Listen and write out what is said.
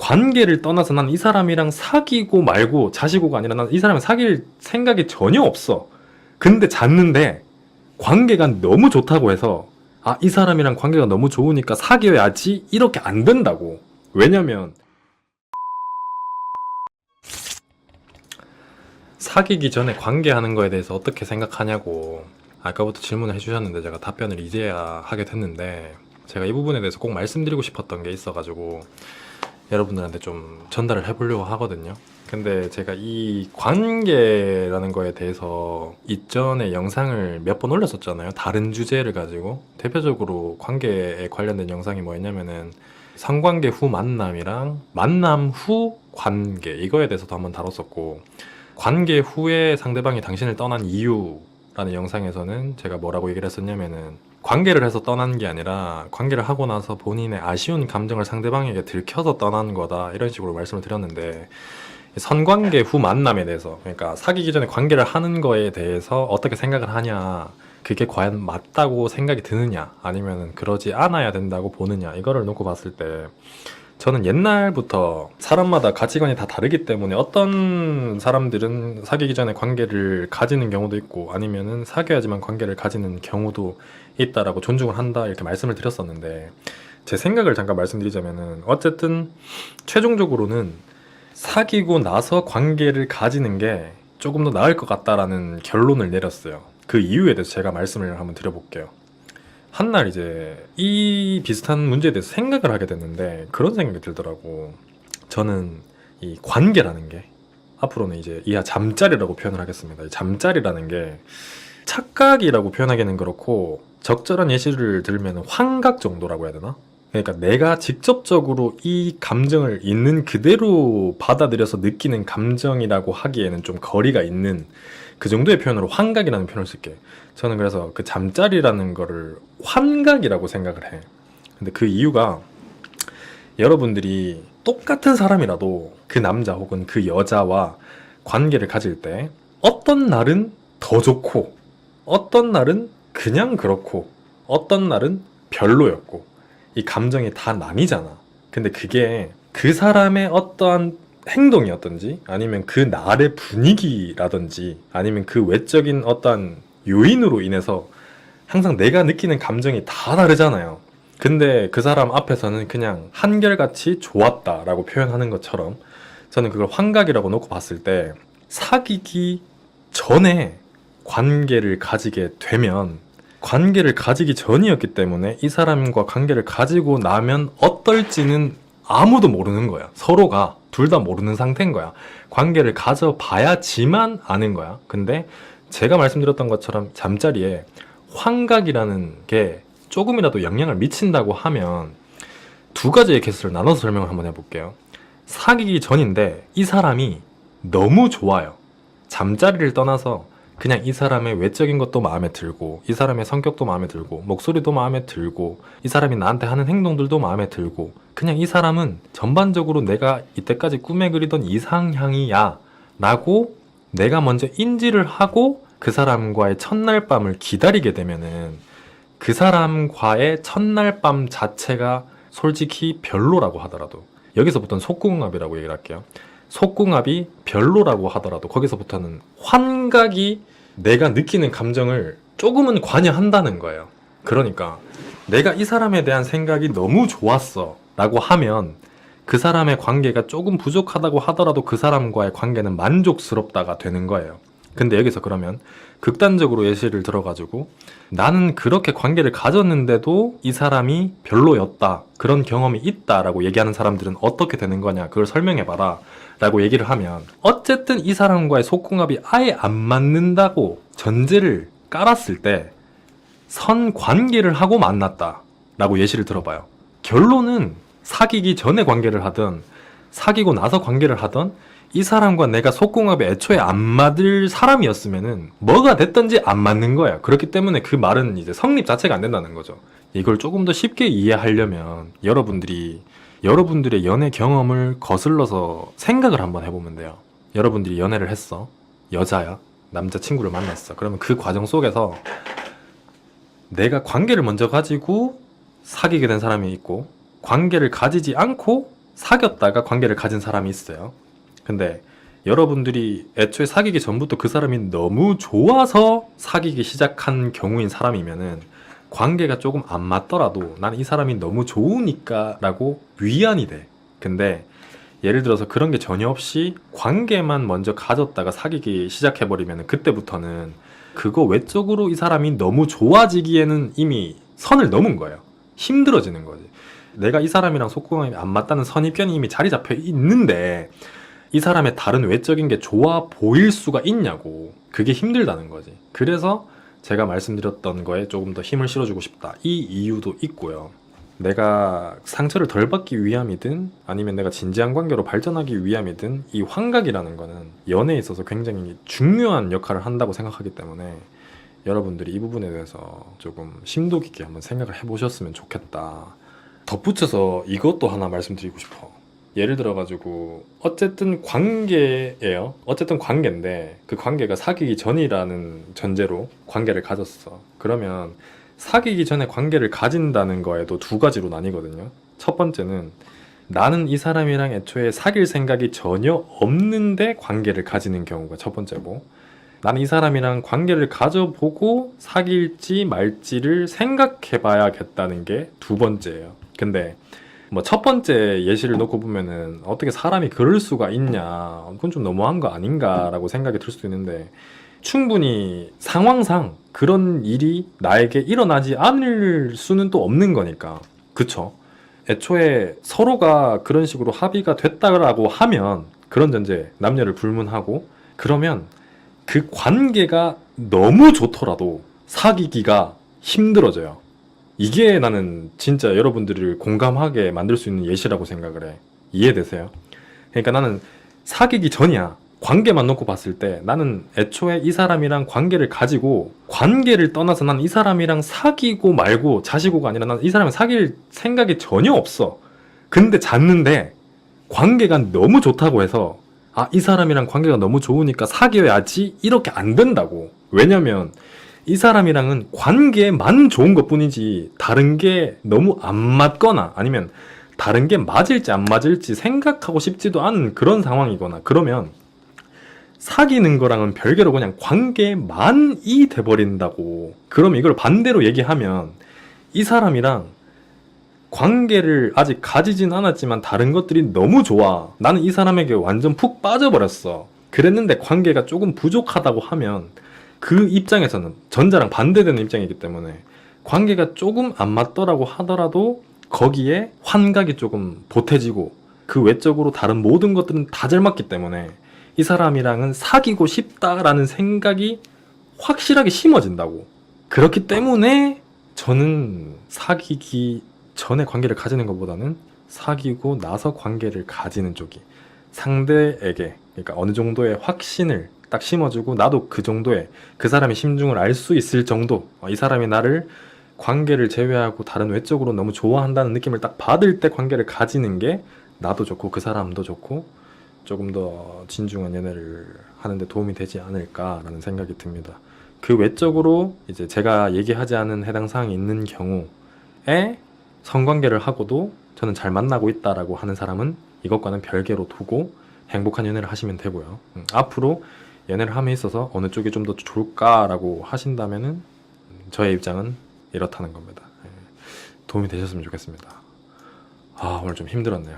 관계를 떠나서 난 이 사람이랑 사귀고 말고 자시고가 아니라 난 이 사람을 사귈 생각이 전혀 없어. 근데 잤는데 관계가 너무 좋다고 해서 아, 이 사람이랑 관계가 너무 좋으니까 사귀어야지 이렇게 안 된다고. 왜냐면 사귀기 전에 관계하는 거에 대해서 어떻게 생각하냐고 아까부터 질문을 해주셨는데 제가 답변을 이제야 하게 됐는데 제가 이 부분에 대해서 꼭 말씀드리고 싶었던 게 있어가지고 여러분들한테 좀 전달을 해보려고 하거든요. 근데 제가 이 관계라는 거에 대해서 이전에 영상을 몇 번 올렸었잖아요. 다른 주제를 가지고 대표적으로 관계에 관련된 영상이 뭐였냐면은 성관계 후 만남이랑 만남 후 관계 이거에 대해서도 한번 다뤘었고 관계 후에 상대방이 당신을 떠난 이유라는 영상에서는 제가 뭐라고 얘기를 했었냐면은 관계를 해서 떠난 게 아니라 관계를 하고 나서 본인의 아쉬운 감정을 상대방에게 들켜서 떠난 거다 이런 식으로 말씀을 드렸는데 선관계 후 만남에 대해서 그러니까 사귀기 전에 관계를 하는 거에 대해서 어떻게 생각을 하냐 그게 과연 맞다고 생각이 드느냐 아니면 그러지 않아야 된다고 보느냐 이거를 놓고 봤을 때 저는 옛날부터 사람마다 가치관이 다 다르기 때문에 어떤 사람들은 사귀기 전에 관계를 가지는 경우도 있고 아니면은 사귀어야지만 관계를 가지는 경우도 있다라고 존중을 한다 이렇게 말씀을 드렸었는데 제 생각을 잠깐 말씀드리자면은 어쨌든 최종적으로는 사귀고 나서 관계를 가지는 게 조금 더 나을 것 같다라는 결론을 내렸어요. 그 이유에 대해서 제가 말씀을 한번 드려볼게요. 한날 이제 이 비슷한 문제에 대해서 생각을 하게 됐는데 그런 생각이 들더라고. 저는 이 관계라는 게 앞으로는 이제 이하 잠자리라고 표현을 하겠습니다. 이 잠자리라는 게 착각이라고 표현하기는 그렇고 적절한 예시를 들면 환각 정도라고 해야 되나? 그러니까 내가 직접적으로 이 감정을 있는 그대로 받아들여서 느끼는 감정이라고 하기에는 좀 거리가 있는 그 정도의 표현으로 환각이라는 표현을 쓸게. 저는 그래서 그 잠자리라는 거를 환각이라고 생각을 해. 근데 그 이유가 여러분들이 똑같은 사람이라도 그 남자 혹은 그 여자와 관계를 가질 때 어떤 날은 더 좋고 어떤 날은 그냥 그렇고 어떤 날은 별로였고 이 감정이 다 나뉘잖아. 근데 그게 그 사람의 어떠한 행동이었든지 아니면 그 날의 분위기라든지 아니면 그 외적인 어떠한 요인으로 인해서 항상 내가 느끼는 감정이 다 다르잖아요. 근데 그 사람 앞에서는 그냥 한결같이 좋았다라고 표현하는 것처럼 저는 그걸 환각이라고 놓고 봤을 때 사귀기 전에 관계를 가지게 되면 관계를 가지기 전이었기 때문에 이 사람과 관계를 가지고 나면 어떨지는 아무도 모르는 거야. 서로가 둘 다 모르는 상태인 거야. 관계를 가져봐야지만 아는 거야. 근데 제가 말씀드렸던 것처럼 잠자리에 환각이라는 게 조금이라도 영향을 미친다고 하면 두 가지의 케이스를 나눠서 설명을 한번 해볼게요. 사귀기 전인데 이 사람이 너무 좋아요. 잠자리를 떠나서 그냥 이 사람의 외적인 것도 마음에 들고 이 사람의 성격도 마음에 들고 목소리도 마음에 들고 이 사람이 나한테 하는 행동들도 마음에 들고 그냥 이 사람은 전반적으로 내가 이때까지 꿈에 그리던 이상향이야 라고 내가 먼저 인지를 하고 그 사람과의 첫날 밤을 기다리게 되면은 그 사람과의 첫날 밤 자체가 솔직히 별로라고 하더라도 여기서부터는 속궁합이라고 얘기를 할게요. 속궁합이 별로라고 하더라도 거기서부터는 환각이 내가 느끼는 감정을 조금은 관여한다는 거예요. 그러니까 내가 이 사람에 대한 생각이 너무 좋았어 라고 하면 그 사람의 관계가 조금 부족하다고 하더라도 그 사람과의 관계는 만족스럽다가 되는 거예요. 근데 여기서 그러면 극단적으로 예시를 들어가지고 나는 그렇게 관계를 가졌는데도 이 사람이 별로였다 그런 경험이 있다라고 얘기하는 사람들은 어떻게 되는 거냐 그걸 설명해봐라 라고 얘기를 하면 어쨌든 이 사람과의 속궁합이 아예 안 맞는다고 전제를 깔았을 때 선관계를 하고 만났다 라고 예시를 들어봐요. 결론은 사귀기 전에 관계를 하든 사귀고 나서 관계를 하든 이 사람과 내가 속궁합이 애초에 안 맞을 사람이었으면은 뭐가 됐든지 안 맞는 거야. 그렇기 때문에 그 말은 이제 성립 자체가 안 된다는 거죠. 이걸 조금 더 쉽게 이해하려면 여러분들의 연애 경험을 거슬러서 생각을 한번 해보면 돼요. 여러분들이 연애를 했어. 여자야. 남자친구를 만났어. 그러면 그 과정 속에서 내가 관계를 먼저 가지고 사귀게 된 사람이 있고 관계를 가지지 않고 사귀었다가 관계를 가진 사람이 있어요. 근데 여러분들이 애초에 사귀기 전부터 그 사람이 너무 좋아서 사귀기 시작한 경우인 사람이면은 관계가 조금 안 맞더라도 난 이 사람이 너무 좋으니까 라고 위안이 돼. 근데 예를 들어서 그런 게 전혀 없이 관계만 먼저 가졌다가 사귀기 시작해버리면 그때부터는 그거 외적으로 이 사람이 너무 좋아지기에는 이미 선을 넘은 거예요. 힘들어지는 거지. 내가 이 사람이랑 속궁합이 안 맞다는 선입견이 이미 자리 잡혀 있는데 이 사람의 다른 외적인 게 좋아 보일 수가 있냐고. 그게 힘들다는 거지. 그래서 제가 말씀드렸던 거에 조금 더 힘을 실어주고 싶다. 이 이유도 있고요. 내가 상처를 덜 받기 위함이든 아니면 내가 진지한 관계로 발전하기 위함이든 이 환각이라는 거는 연애에 있어서 굉장히 중요한 역할을 한다고 생각하기 때문에 여러분들이 이 부분에 대해서 조금 심도 깊게 한번 생각을 해보셨으면 좋겠다. 덧붙여서 이것도 하나 말씀드리고 싶어. 예를 들어가지고 어쨌든 관계예요. 어쨌든 관계인데 그 관계가 사귀기 전이라는 전제로 관계를 가졌어. 그러면 사귀기 전에 관계를 가진다는 거에도 두 가지로 나뉘거든요. 첫 번째는 나는 이 사람이랑 애초에 사귈 생각이 전혀 없는데 관계를 가지는 경우가 첫 번째고, 나는 이 사람이랑 관계를 가져보고 사귈지 말지를 생각해 봐야겠다는 게 두 번째예요. 근데 뭐 첫 번째 예시를 놓고 보면은 어떻게 사람이 그럴 수가 있냐, 그건 좀 너무한 거 아닌가라고 생각이 들 수도 있는데, 충분히 상황상 그런 일이 나에게 일어나지 않을 수는 또 없는 거니까. 그쵸? 애초에 서로가 그런 식으로 합의가 됐다라고 하면, 그런 전제 남녀를 불문하고, 그러면 그 관계가 너무 좋더라도 사귀기가 힘들어져요. 이게 나는 진짜 여러분들을 공감하게 만들 수 있는 예시라고 생각을 해. 이해되세요? 그러니까 나는 사귀기 전이야. 관계만 놓고 봤을 때 나는 애초에 이 사람이랑 관계를 가지고, 관계를 떠나서 난 이 사람이랑 사귀고 말고 자시고가 아니라 난 이 사람을 사귈 생각이 전혀 없어. 근데 잤는데 관계가 너무 좋다고 해서 이 사람이랑 관계가 너무 좋으니까 사귀어야지, 이렇게 안 된다고. 왜냐면 이 사람이랑은 관계만 좋은 것 뿐이지 다른 게 너무 안 맞거나 아니면 다른 게 맞을지 안 맞을지 생각하고 싶지도 않은 그런 상황이거나 그러면 사귀는 거랑은 별개로 그냥 관계만이 돼버린다고. 그럼 이걸 반대로 얘기하면 이 사람이랑 관계를 아직 가지진 않았지만 다른 것들이 너무 좋아. 나는 이 사람에게 완전 푹 빠져버렸어. 그랬는데 관계가 조금 부족하다고 하면 그 입장에서는 전자랑 반대되는 입장이기 때문에 관계가 조금 안 맞더라고 하더라도 거기에 환각이 조금 보태지고 그 외적으로 다른 모든 것들은 다 잘 맞기 때문에 이 사람이랑은 사귀고 싶다라는 생각이 확실하게 심어진다고. 그렇기 때문에 저는 사귀기 전에 관계를 가지는 것보다는 사귀고 나서 관계를 가지는 쪽이 상대에게, 그러니까 어느 정도의 확신을 딱 심어주고 나도 그 정도의 그 사람의 심중을 알 수 있을 정도, 이 사람이 나를 관계를 제외하고 다른 외적으로 너무 좋아한다는 느낌을 딱 받을 때 관계를 가지는 게 나도 좋고 그 사람도 좋고 조금 더 진중한 연애를 하는데 도움이 되지 않을까라는 생각이 듭니다. 그 외적으로 이제 제가 얘기하지 않은 해당 사항이 있는 경우에 성관계를 하고도 저는 잘 만나고 있다라고 하는 사람은 이것과는 별개로 두고 행복한 연애를 하시면 되고요. 앞으로 연애를 함에 있어서 어느 쪽이 좀 더 좋을까라고 하신다면은 저의 입장은 이렇다는 겁니다. 도움이 되셨으면 좋겠습니다. 오늘 좀 힘들었네요.